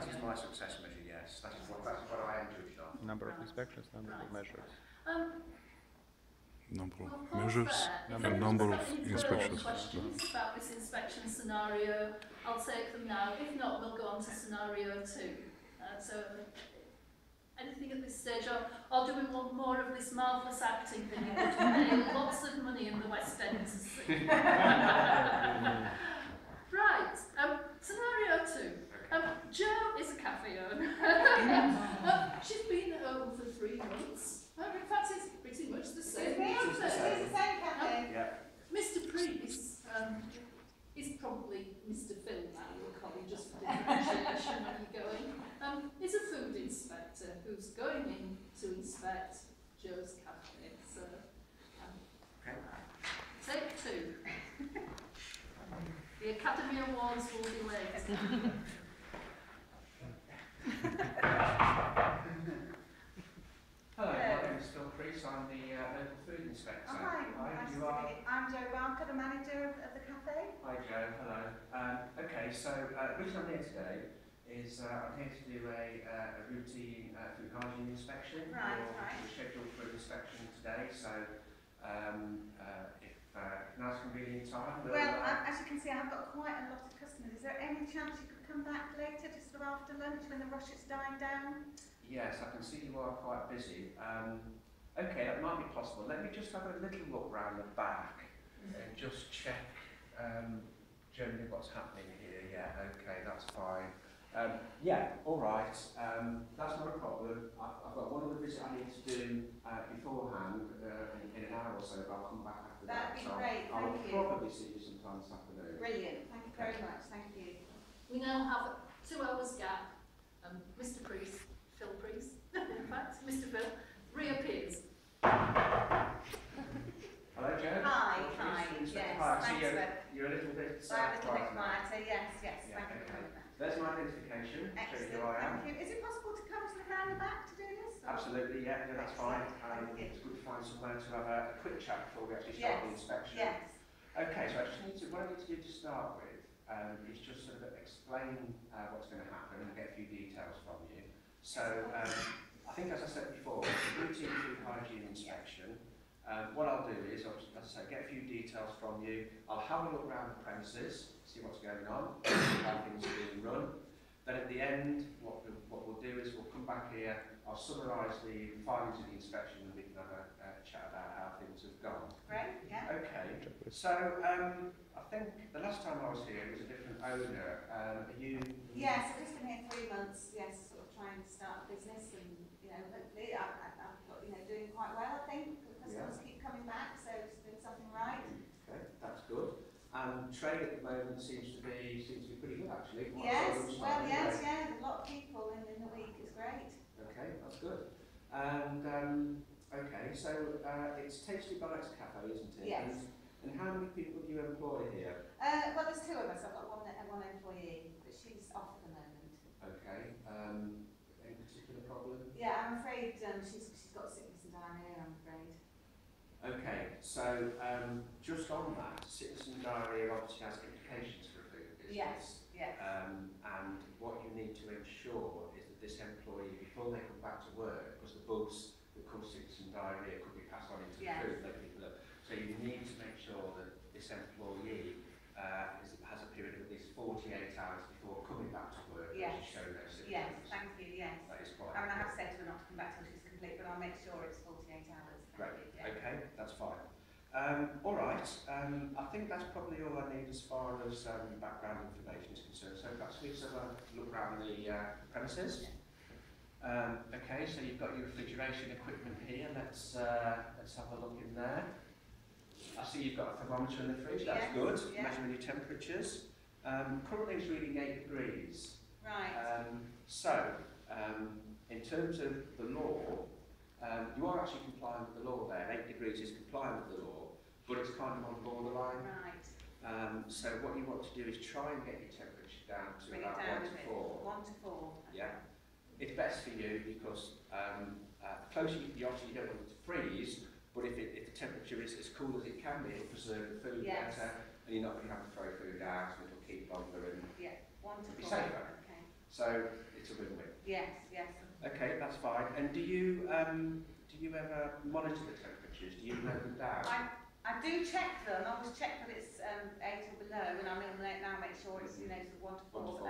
That is my success measure, yes. That is what I am judged on. Number of inspections, number of measures. Number of measures and number of inspections. Questions about this inspection scenario, I'll take them now. If not, we'll go on to scenario 2. So, anything at this stage, or do we want more of this marvellous acting thing? It would pay lots of money in the West End to see. Right, scenario 2. Jo is a cafe owner. She's been at home for 3 months. In fact, it's pretty much the same. It's the same cafe. Yeah. Mr. Priest is probably Mr. Phil now, we'll call him just for differentiation when you're going. Is a food inspector who's going in to inspect Jo's cafe. So, take 2. The Academy Awards will be later. Hello, my name is Phil Priest. I'm the local food inspector. Oh, hi. Nice you are? I'm Jo Barker, the manager of the cafe. Hi Jo, hello. Okay, so the reason I'm here today is I'm here to do a routine food hygiene inspection. Right. We're scheduled for an inspection today, so if now's a convenient time, we'll... Well, as you can see, I've got quite a lot of customers. Is there any chance you could come back later, just sort of after lunch, when the rush is dying down? Yes, I can see you are quite busy. Okay, that might be possible. Let me just have a little look round the back and just check generally what's happening here. Yeah, okay, that's fine. Yeah, all right. That's not a problem. I've got one other visit I need to do beforehand in an hour or so, but I'll come back after that. That'd be great, I'll thank you. probably see you sometime this afternoon. Brilliant, thank you very much, thank you. We now have a 2 hours gap. Mr. Priest, Phil Priest, in fact, Mr. Phil, reappears. Hello, Jo. Hi, yes, Hi, I see thanks, you're a little bit I'm a little bit quiet. quieter, yes, Yeah, thank you okay. very much. There's my identification. Show you Excellent, who I am. thank you. Is it possible to come to the round the back to do this? Or? Absolutely, yeah, that's fine. Thank you. It's good to find somewhere to have a quick chat before we actually start the inspection. Yes. Okay, so I just need to, what I need to do to start with is just sort of explain what's going to happen and get a few details from you. So, I think as I said before, it's a routine food hygiene inspection. What I'll do is, as I say, get a few details from you. I'll have a look around the premises, see what's going on, how things are being run. Then at the end, what we'll do is we'll come back here, I'll summarise the findings of the inspection and we can have a chat about how things have gone. Great, yeah. Okay, so I think the last time I was here it was a different owner. Are you? Yes, I've just been here 3 months, yes, sort of trying to start a business and, you know, hopefully I've got, you know, doing quite well, I think. The customers keep coming back, so just doing something right. Okay, that's good. Trade at the moment seems to be pretty good actually. Yes, well, yes, yeah, a lot of people in the week is great. Okay, that's good. And okay, so it's Tasty Bites Cafe, isn't it? Yes. And how many people do you employ here? Well, there's 2 of us. I've got one employee, but she's off at the moment. Okay. Any particular problem? Yeah, I'm afraid she's got sickness and diarrhoea, I'm afraid. Okay, so just on that, sickness and diarrhoea obviously has implications for a food business. Yes, yes. And what you need to ensure is that this employee, before they come back to work, because the bugs that cause sickness and diarrhoea could be passed on into the food that people have. So you need to make sure that this employee has a period of at least 48 hours before coming back to work to show no symptoms. Yes, thank you, yes. That is quite I mean, I have said to her not to come back till she's complete, but I'll make sure it's 48 hours. Great, okay, that's fine. All right, I think that's probably all I need as far as background information is concerned. So perhaps we just have a look around the premises. Okay, so you've got your refrigeration equipment here. Let's have a look in there. I see you've got a thermometer in the fridge. That's good. Measuring your temperatures. Currently it's reading 8 degrees. Right. In terms of the law, you are actually complying with the law there. 8 degrees is compliant with the law, but it's kind of on borderline. Right. So what you want to do is try and get your temperature down to about 1 to 4. 1 to 4. Okay. Yeah. It's best for you because the closer you obviously you don't want it to freeze, but if the temperature is as cool as it can be, it'll preserve the food better, and you're not going to have to throw food out, and it'll keep longer and 1 to 4. be safer. Okay. So it's a win-win. Yes, yes. Okay, that's fine. And do you ever monitor the temperatures? Do you note them down? I do check them. I always check that it's 8 or below, and I'm in there now, make sure it's, you know, sort of 1 to 4.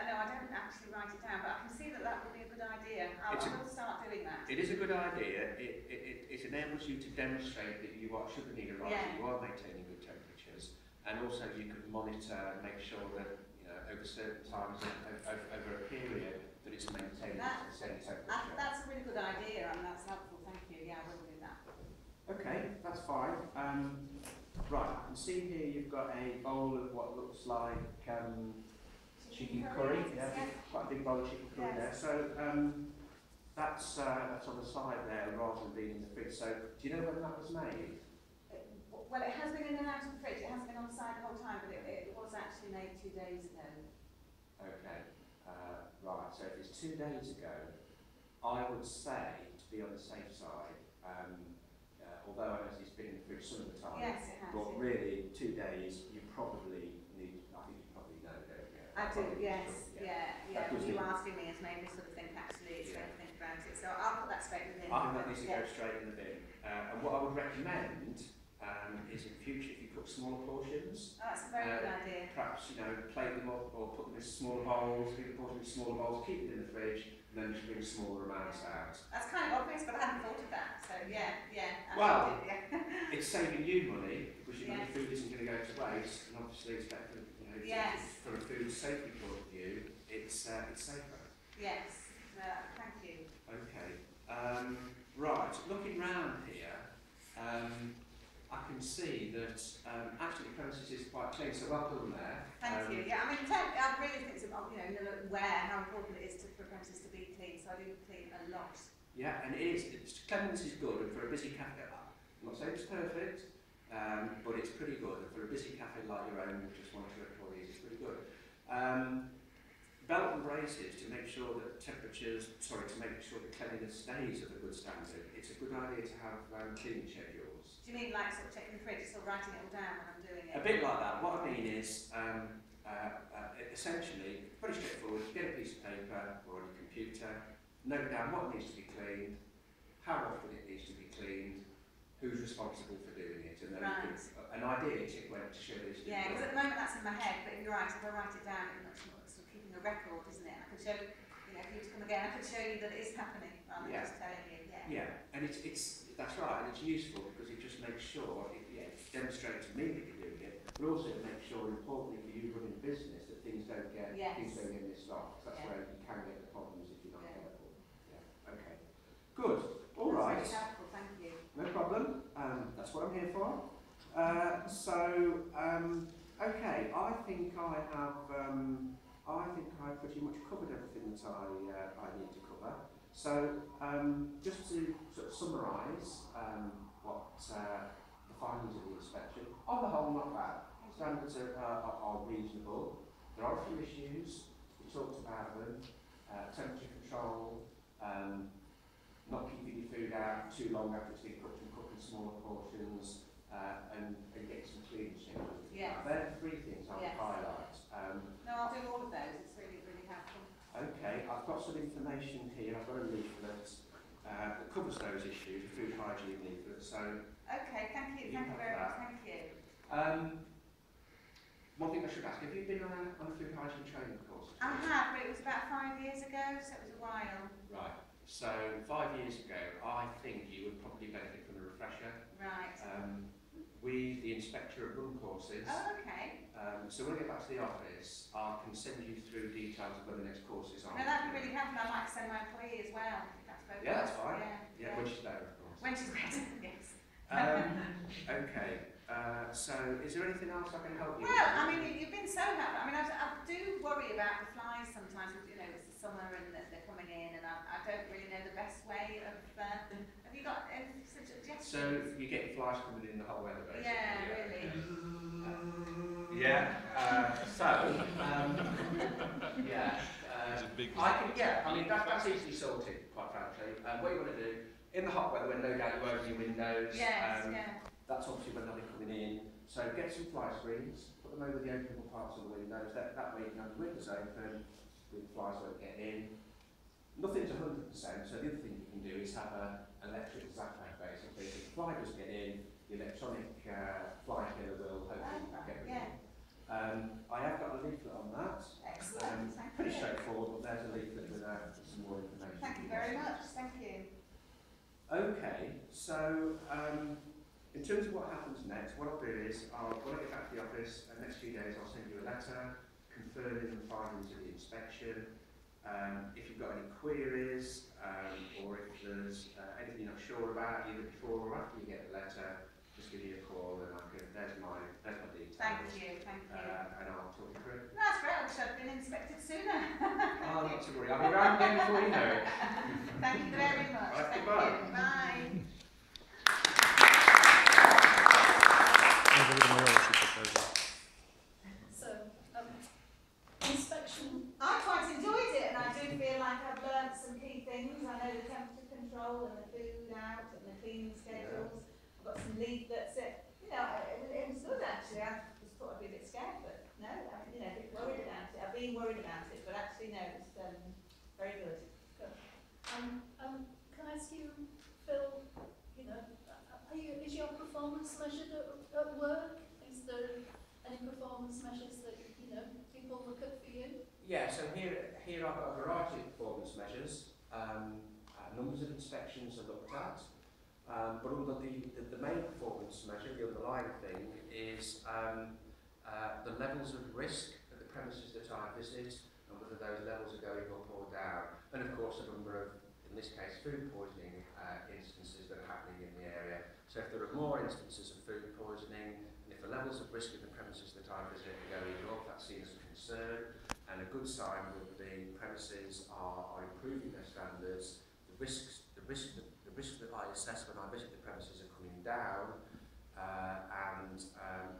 No, I don't actually write it down, but I can see that that would be a good idea. I will start doing that. It is a good idea. It enables you to demonstrate that you are, should the need arise, you are maintaining good temperatures, and also you can monitor and make sure that, you know, over certain times, over a period, that it's maintained at the same temperature. That's a really good idea, and that's helpful. Thank you. Yeah, I will do that. Okay, that's fine. Right, I can see here you've got a bowl of what looks like chicken curry. Yeah, quite a big bowl of chicken curry there. So that's on the side there rather than being in the fridge. So do you know when that was made? Well, it has been in and out of the fridge. It hasn't been on the side the whole time, but it was actually made 2 days ago. Okay. Right, so if it's 2 days ago, I would say, to be on the safe side, although I know it's been in the fridge some of the time, yes, it has, but really 2 days, you probably need, I think you probably know, don't you? I do, yes, yeah. You asking me has made me sort of think, actually, it's going to think about it. So I'll put that straight in the bin. I think that needs to go straight in the bin. And what I would recommend is in future, if you cook smaller portions, that's a very good idea. Perhaps, you know, plate them up or put them in smaller bowls, keep the portions in smaller bowls, keep it in the fridge, and then just bring smaller amounts out. That's kind of obvious, but I hadn't thought of that. So yeah. Well, it's saving you money because your food isn't going to go to waste, and obviously it's better, you know, from a food safety point of view, it's safer. Yes. Thank you. Okay. Right. Looking round here, I can see that actually the premises is quite clean, so well done there. Thank you. Yeah, I mean, I really think it's about, you know, aware how important it is for premises to be clean, so I do clean a lot. Yeah, and it is. Cleanliness is good, and for a busy cafe, I'm not saying it's perfect, but it's pretty good. And for a busy cafe like your own, with just 1 or 2 employees, it's pretty good. Belt and braces to make sure that to make sure that cleanliness stays at a good standard. It's a good idea to have cleaning schedules. Do you mean like sort of checking the fridge, sort of writing it all down when I'm doing it? A bit like that. What I mean is, essentially, pretty straightforward. You get a piece of paper or on your computer, note down what needs to be cleaned, how often it needs to be cleaned, who's responsible for doing it, and then an idea to when to show this. Yeah, because at the moment that's in my head, but you're right, if I write it down, it's sort of keeping a record, isn't it? I could show, you know, if you were to come again, I could show you that it is happening, rather than just telling you. Yeah, and it's that's right, and it's useful because it just makes sure, it demonstrates to me that you're doing it, but also it makes sure, importantly for you running a business, that things don't get missed off. That's where you can get the problems if you're not careful. Yeah. Okay. Good. All right. That's very helpful. Thank you. No problem. That's what I'm here for. Okay. I think I've pretty much covered everything that I need to cover. So, just to sort of summarise what the findings of the inspection, on the whole, not bad. Standards are reasonable. There are a few issues. We talked about them. Temperature control, not keeping your food out too long after it's been cooked and cook in smaller portions, and get some cleaning schedules. Yes. They're 3 things I would highlight. No, I'll do all of those. It's really, really helpful. Okay, I've got some information here. I've got a leaflet that covers those issues, a food hygiene leaflet. So. Okay, thank you. Thank you very much. Thank you. One thing I should ask: have you been on a food hygiene training course? I have, but it was about 5 years ago, so it was a while. Right. So 5 years ago, I think you would probably benefit from a refresher. Right. We, the inspector, run courses. Oh, okay. So when I get back to the office, I can send you through details of where the next course is on. No, that'd be really helpful. I might send my employee as well. That's fine. Yeah, when she's there, of course. When she's better, yes. Okay. So, is there anything else I can help you with? Well, I mean, you've been so helpful. I mean, I do worry about the flies sometimes. You know, it's the summer and they're coming in, and I don't really know the best way of. Have you got any suggestions? So you get flies coming in the hot weather, basically. Yeah, really. I can. Yeah, I mean that's easily sorted, quite frankly. What you want to do in the hot weather, when no doubt you open your windows. That's obviously when they'll be coming in. So get some fly screens, put them over the openable parts of the windows. That way you can have the windows open, with flies won't get in. Nothing's 100%, so the other thing you can do is have an electric zapper, basically. If the fly does get in, the electronic fly killer will hopefully get rid of it. I have got a leaflet on that. Excellent, thank Pretty you. straightforward, but there's a leaflet with some more information. Thank you very much, thank you. Okay, so in terms of what happens next, what I'll do is, when I get back to the office, the next few days I'll send you a letter confirming the findings of the inspection. If you've got any queries, or if there's anything you're not sure about, either before or after you get the letter, just give me a call and there's my details. Thank you, thank you. And I'll talk you through it. No, that's great, I wish I'd been inspected sooner. Oh, not to worry, I'll be around again before you know it. Thank you very much. Right, Thank goodbye. you. Bye. So, inspection. I quite enjoyed it, and I do feel like I've learnt some key things. I know the temperature control and the food out and the cleaning schedules. I've got some leaflets. You know, it was good actually. I just thought I'd be a bit scared, but no, I mean, you know, a bit worried about it. I've been worried about it, but actually no, it's very good. Can I ask you, Phil, you know, is your performance measured at work? Is there any performance measures that, you know, people look at for you? Yeah, so here I've got a variety of performance measures. Numbers of inspections are looked at, but under the main performance measure, the underlying thing, is the levels of risk at the premises that I visit and whether those levels are going up or down. And of course a number of, in this case, food poisoning instances that are happening in the area. So if there are more instances of food poisoning, and if the levels of risk at the premises that I visit are going up, that's seen as a concern. And a good sign that the premises are improving their standards. The risks that I assess when I visit the premises are coming down, and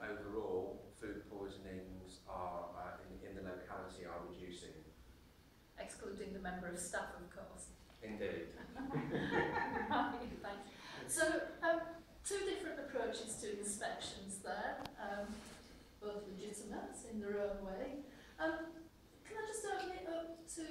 overall food poisonings are in the locality are reducing. Excluding the member of staff, of course. Indeed. Right, thanks. So, two different approaches to inspections there, both legitimate in their own way. Can I just open it up to